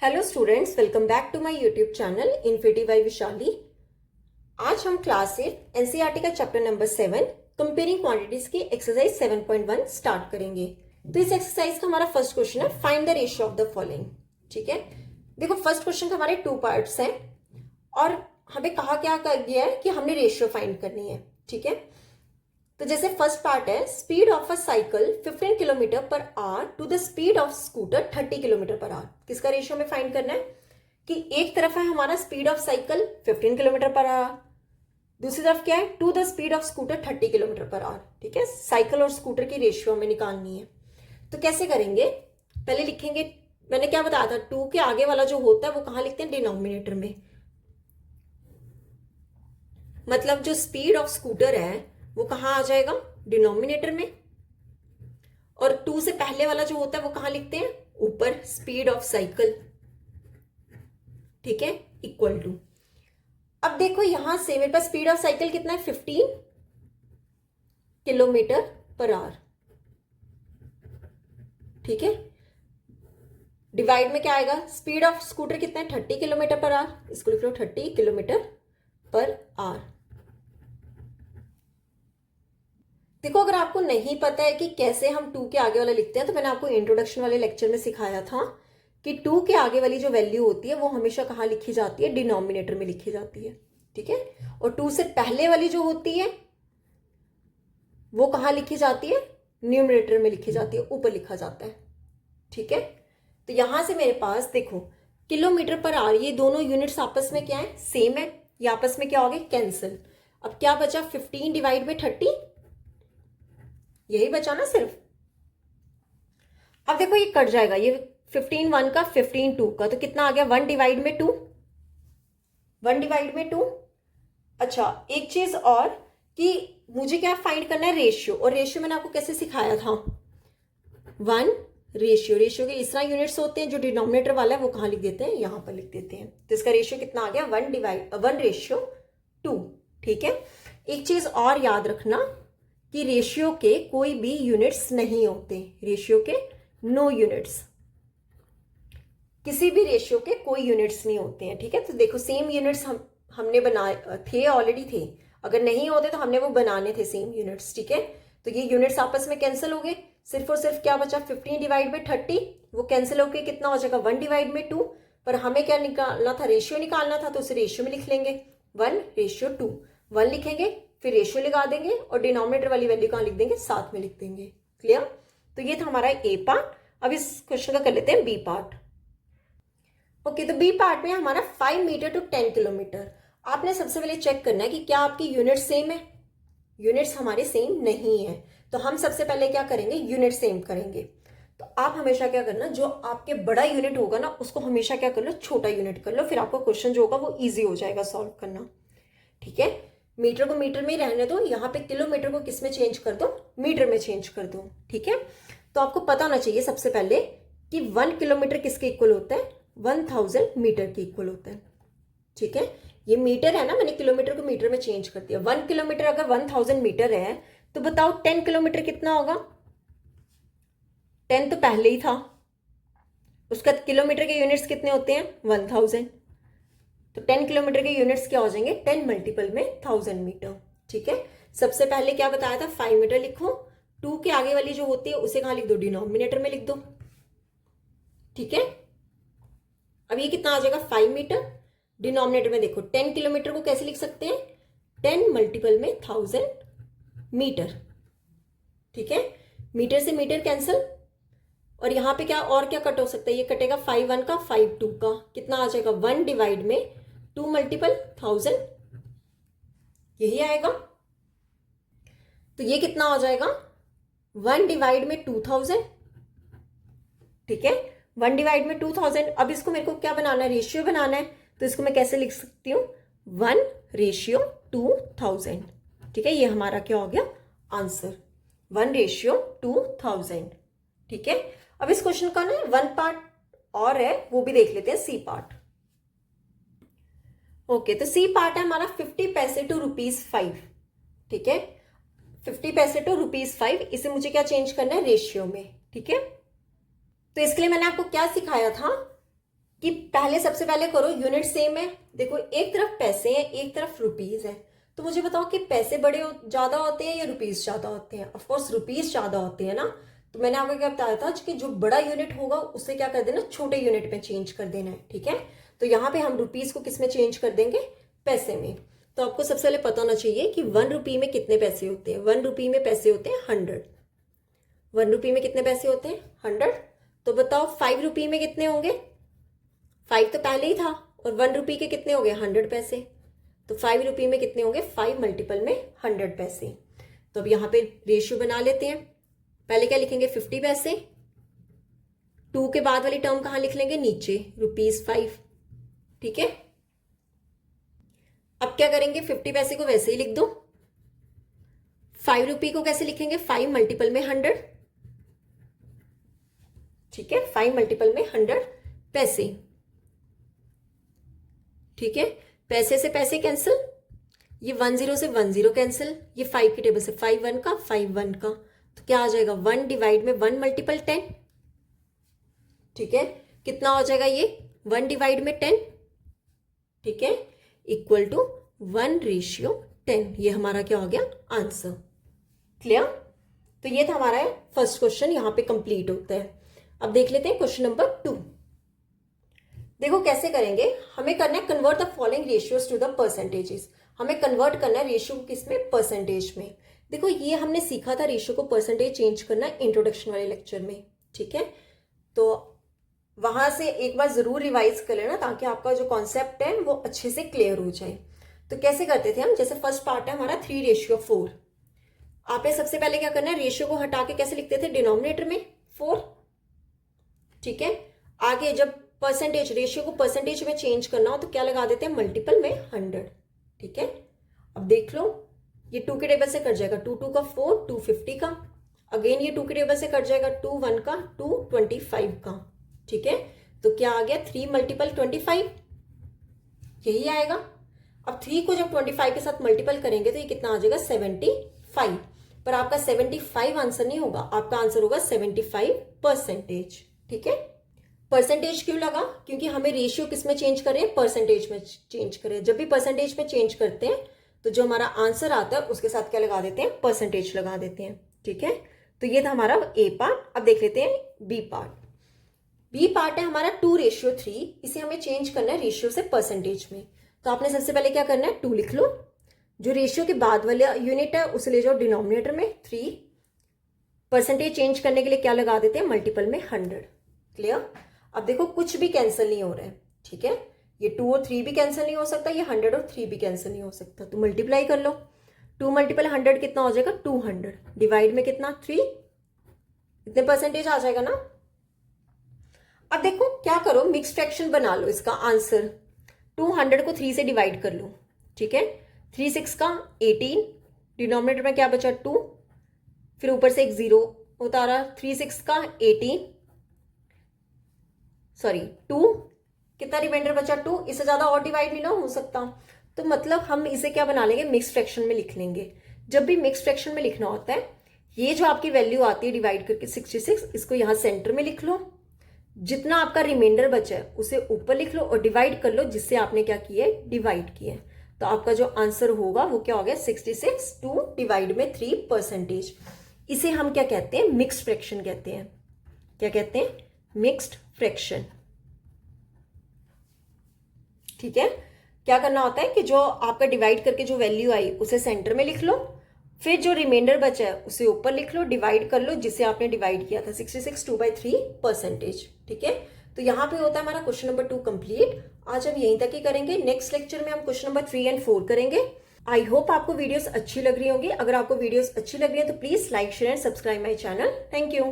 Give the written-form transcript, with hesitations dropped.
Hello students, welcome back to my YouTube channel infinity by Vishali. आज हम class 8 NCERT का chapter number 7 comparing quantities की exercise 7.1 start करेंगे। तो इस एक्सरसाइज का हमारा फर्स्ट क्वेश्चन है find the ratio of the following. ठीक है, देखो फर्स्ट क्वेश्चन के हमारे 2 पार्ट्स हैं और हमें कहा क्या कर गया है कि हमने रेशियो फाइंड करनी है। ठीक है, तो जैसे फर्स्ट पार्ट है speed of a cycle 15 kilometre per hour to the speed of scooter 30 kilometre per hour. किसका रेशियो हमें फाइंड करना है कि एक तरफ है हमारा speed of cycle 15 kilometre per hour, दूसरी तरफ क्या है to the speed of scooter 30 kilometre per hour. ठीक है, साइकिल और स्कूटर की रेशियो हमें निकालनी है। तो कैसे करेंगे, पहले लिखेंगे, मैंने क्या बताया था, 2 के आगे वाला जो होता है वो कहां लिखते हैं, डिनोमिनेटर में। मतलब जो स्पीड ऑफ स्कूटर है वो कहां आ जाएगा, डिनोमिनेटर में, और 2 से पहले वाला जो होता है वो कहां लिखते हैं, ऊपर, स्पीड ऑफ साइकिल। ठीक है, इक्वल टू, अब देखो यहां से मेरे पास स्पीड ऑफ साइकिल कितना है, 15 किलोमीटर पर आवर। ठीक है, डिवाइड में क्या आएगा, स्पीड ऑफ स्कूटर कितना है, 30 किलोमीटर पर आवर, इसको लिख लो 30 किलोमीटर पर आवर। देखो अगर आपको नहीं पता है कि कैसे हम 2 के आगे वाला लिखते हैं, तो मैंने आपको इंट्रोडक्शन वाले लेक्चर में सिखाया था कि 2 के आगे वाली जो वैल्यू होती है वो हमेशा कहाँ लिखी जाती है, डिनोमिनेटर में लिखी जाती है। ठीक है, और 2 से पहले वाली जो होती है वो कहाँ लिखी जाती है, न्यूमरेटर में लिखी जाती है, ऊपर लिखा जाता है। ठीक है, तो यहां से मेरे पास देखो किलोमीटर पर आवर, ये दोनों यूनिट्स आपस में क्या है, सेम है, ये आपस में क्या हो गए, कैंसिल। अब क्या बचा, 15 डिवाइड में 30, यही बचा ना सिर्फ। अब देखो ये कट जाएगा, ये 15 1 का, 15 2 का, तो कितना आ गया, 1 डिवाइड में 2, 1 डिवाइड में 2। अच्छा एक चीज और कि मुझे क्या फाइंड करना है, रेशियो, और रेशियो मैंने आपको कैसे सिखाया था, 1 रेशियो, रेशियो के इस तरह यूनिट्स होते हैं, जो डिनोमिनेटर वाला है वो कहां लिख देते हैं, यहां पर लिख देते हैं। तो इसका रेशियो कितना आ गया, 1 रेशियो 2। ठीक है, एक चीज और याद रखना कि रेशियो के कोई भी यूनिट्स नहीं होते, रेशियो के नो यूनिट्स, किसी भी रेशियो के कोई यूनिट्स नहीं होते हैं। ठीक है, तो देखो सेम यूनिट्स हमने बनाए थे, ऑलरेडी थे, अगर नहीं होते तो हमने वो बनाने थे सेम यूनिट्स। ठीक है, तो ये यूनिट्स आपस में कैंसिल हो गए, सिर्फ और सिर्फ क्या बचा, 15 डिवाइड में 30, वो कैंसिल होकर कितना हो जाएगा, 1 डिवाइड में 2। पर हमें क्या निकालना था, रेशियो निकालना था, तो उसे रेशियो में लिख लेंगे, 1 रेशियो 2, 1 लिखेंगे, फिर रेशियो लगा देंगे और डिनोमिनेटर वाली वैल्यू कहां लिख देंगे, साथ में लिख देंगे। क्लियर, तो ये था हमारा ए पार्ट। अब इस क्वेश्चन का कर लेते हैं बी पार्ट। ओके, तो बी पार्ट में हमारा 5 मीटर टू 10 किलोमीटर। आपने सबसे पहले चेक करना है कि क्या आपकी यूनिट सेम है, यूनिट्स हमारे सेम नहीं है, तो हम सबसे पहले क्या करेंगे, यूनिट सेम करेंगे। तो आप हमेशा क्या करना, जो आपके बड़ा यूनिट होगा ना उसको हमेशा क्या कर लो, छोटा यूनिट कर लो, फिर आपका क्वेश्चन जो होगा वो इजी हो जाएगा सॉल्व करना। ठीक है, मीटर को मीटर में ही रहने दो, यहाँ पे किलोमीटर को किस में चेंज कर दो, मीटर में चेंज कर दो। ठीक है, तो आपको पता होना चाहिए सबसे पहले कि 1 किलोमीटर किसके इक्वल होता है, 1000 मीटर के इक्वल होता है। ठीक है, ये मीटर है ना, मैंने किलोमीटर को मीटर में चेंज कर दिया। 1 किलोमीटर अगर 1000 मीटर है तो बताओ 10 किलोमीटर कितना होगा, 10 तो पहले ही था, उसका किलोमीटर के यूनिट्स कितने होते हैं, 1000, तो 10 किलोमीटर के यूनिट्स क्या हो जाएंगे, 10 मल्टीपल में 1000 मीटर। ठीक है, सबसे पहले क्या बताया था, 5 मीटर लिखो, 2 के आगे वाली जो होती है उसे कहां लिख दो, डिनोमिनेटर में लिख दो। ठीक है, अब ये कितना आ जाएगा, 5 मीटर, डिनोमिनेटर में देखो 10 किलोमीटर को कैसे लिख सकते हैं, 10 मल्टीपल में 1000 मीटर। ठीक है, मीटर से मीटर कैंसिल, और यहां पे क्या और क्या कट हो सकता है, ये कटेगा 5 1 का, 5 2 का, कितना आ जाएगा, 1 डिवाइड में 2 मल्टीपल 1000, यही आएगा। तो ये कितना हो जाएगा, 1 डिवाइड में 2000। ठीक है, 1 डिवाइड में 2000। अब इसको मेरे को क्या बनाना है, रेशियो बनाना है, तो इसको मैं कैसे लिख सकती हूँ, 1 रेशियो 2000। ठीक है, ये हमारा क्या हो गया आंसर, 1 रेशियो 2000। ठीक है, अब इस क्वेश्चन का ना 1 पार्ट और है, वो भी देख लेते हैं, सी पार्ट। ओके, तो सी पार्ट है हमारा 50 पैसे टू ₹5। ठीक है, 50 पैसे टू ₹5, इसे मुझे क्या चेंज करना है, रेशियो में। ठीक है, तो इसके लिए मैंने आपको क्या सिखाया था, कि पहले सबसे पहले करो यूनिट सेम है। देखो एक तरफ पैसे हैं, एक तरफ रुपीज है, तो मुझे बताओ कि पैसे ज्यादा होते हैं या रुपीज ज्यादा होते हैं? ऑफ कोर्स रुपीज ज्यादा होते हैं ना। तो मैंने आपको क्या बताया था कि जो बड़ा यूनिट होगा उससे क्या कर देना, छोटे यूनिट में चेंज कर देना है, ठीक है। तो यहाँ पे हम रुपीज को किस में चेंज कर देंगे, पैसे में। तो आपको सबसे पहले पता होना चाहिए कि 1 रुपये में कितने पैसे होते हैं। 1 रुपये में पैसे होते हैं 100। 1 रुपये में कितने पैसे होते हैं 100। तो बताओ 5 रुपये में कितने होंगे? 5 तो पहले ही था, और 1 रुपये के कितने हो गए 100 पैसे। तो 5 रुपये में कितने होंगे, 5 मल्टीपल में 100 पैसे। तो अब यहाँ पे रेशियो बना लेते हैं। पहले क्या लिखेंगे 50 पैसे, 2 के बाद वाली टर्म कहाँ लिख लेंगे, नीचे ₹5, ठीक है। अब क्या करेंगे, 50 पैसे को वैसे ही लिख दो। 5 रुपये को कैसे लिखेंगे, 5 मल्टीपल में 100, ठीक है। 5 मल्टीपल में 100 पैसे, ठीक है। पैसे से पैसे कैंसिल, ये 10 से 10 कैंसिल, ये 5 की टेबल से 5 1 का 5 1 का, तो क्या आ जाएगा 1 डिवाइड में 1 मल्टीपल 10, ठीक है। कितना हो जाएगा ये 1 डिवाइड में 10, ठीक है, इक्वल टू 1:10। ये हमारा क्या हो गया आंसर। क्लियर? तो ये था हमारा फर्स्ट क्वेश्चन, यहां पे कंप्लीट होता है। अब देख लेते हैं क्वेश्चन नंबर 2। देखो कैसे करेंगे, हमें करना है convert the following ratios to the percentages. हमें कन्वर्ट करना है रेशियो को किसमें, परसेंटेज में। देखो ये हमने सीखा था रेशियो को परसेंटेज चेंज करना इंट्रोडक्शन वाले लेक्चर में, ठीक है। तो वहां से एक बार जरूर रिवाइज कर लेना ताकि आपका जो कॉन्सेप्ट है वो अच्छे से क्लियर हो जाए। तो कैसे करते थे हम, जैसे फर्स्ट पार्ट है हमारा 3:4। आपने सबसे पहले क्या करना है, रेशियो को हटा के कैसे लिखते थे, डिनोमिनेटर में 4, ठीक है। आगे जब परसेंटेज, रेशियो को परसेंटेज में चेंज करना हो तो क्या लगा देते हैं, मल्टीपल में 100, ठीक है। अब देख लो ये 2 के टेबल से कट जाएगा, 2 2 का 4, 2 50 का। अगेन ये 2 के टेबल से कट जाएगा, 2 1 का 2 25 का, ठीक है। तो क्या आ गया 3 मल्टीपल 25, यही आएगा। अब 3 को जब 25 के साथ मल्टीपल करेंगे तो ये कितना आ जाएगा 75। पर आपका 75 आंसर नहीं होगा, आपका आंसर होगा 75%, ठीक है। परसेंटेज क्यों लगा, क्योंकि हमें रेशियो किस में चेंज कर रहे हैं, परसेंटेज में चेंज कर रहे हैं। जब भी परसेंटेज में चेंज करते हैं तो जो हमारा आंसर आता है उसके साथ क्या लगा देते हैं, परसेंटेज लगा देते हैं, ठीक है। तो ये था हमारा ए पार्ट। अब देख लेते हैं बी पार्ट। बी पार्ट है हमारा 2:3। इसे हमें चेंज करना है रेशियो से परसेंटेज में। तो आपने सबसे पहले क्या करना है, 2 लिख लो, जो रेशियो के बाद वाला यूनिट है उसे ले जाओ डिनोमिनेटर में 3। परसेंटेज चेंज करने के लिए क्या लगा देते हैं, मल्टीपल में 100। क्लियर? अब देखो कुछ भी कैंसिल नहीं हो रहा है, ठीक है। ये 2 और 3 भी कैंसिल नहीं हो सकता, ये 100 और 3 भी कैंसिल नहीं हो सकता। तो मल्टीप्लाई कर लो, 2 मल्टीपल 100 कितना हो जाएगा 200, डिवाइड में कितना 3, इतने परसेंटेज आ जाएगा ना। अब देखो क्या करो, मिक्स फ्रैक्शन बना लो इसका आंसर। 200 को 3 से डिवाइड कर लो, ठीक है। 3 6 का 18, डिनोमिनेटर में क्या बचा 2, फिर ऊपर से एक 0 होता रहा। 3 6 का 18, सॉरी 2, कितना रिमाइंडर बचा 2, इससे ज्यादा और डिवाइड नहीं ना हो सकता। तो मतलब हम इसे क्या बना लेंगे, मिक्स फ्रैक्शन में लिख लेंगे। जब भी मिक्स फ्रैक्शन में लिखना होता है, ये जो आपकी वैल्यू आती है डिवाइड करके 66, इसको यहां सेंटर में लिख लो। जितना आपका रिमाइंडर बचा है उसे ऊपर लिख लो और डिवाइड कर लो जिससे आपने क्या किया है, डिवाइड किया है। तो आपका जो आंसर होगा वो क्या हो गया 66 2 डिवाइड में 3%। इसे हम क्या कहते हैं, मिक्स्ड फ्रैक्शन कहते हैं। क्या कहते हैं, मिक्स्ड फ्रैक्शन, ठीक है। क्या करना होता है कि जो आपका डिवाइड करके जो वैल्यू आई उसे सेंटर में लिख लो, फिर जो रिमाइंडर बचा है उसे ऊपर लिख लो, डिवाइड कर लो जिससे आपने डिवाइड किया था 66 2/3%, ठीक है। तो यहाँ पे होता है हमारा क्वेश्चन नंबर 2 कंप्लीट। आज हम यहीं तक ही करेंगे। नेक्स्ट लेक्चर में हम क्वेश्चन नंबर 3 और 4 करेंगे। आई होप आपको वीडियोस अच्छी लग रही होंगी। अगर आपको वीडियोस अच्छी लग रही है तो please like share and subscribe my channel. Thank you.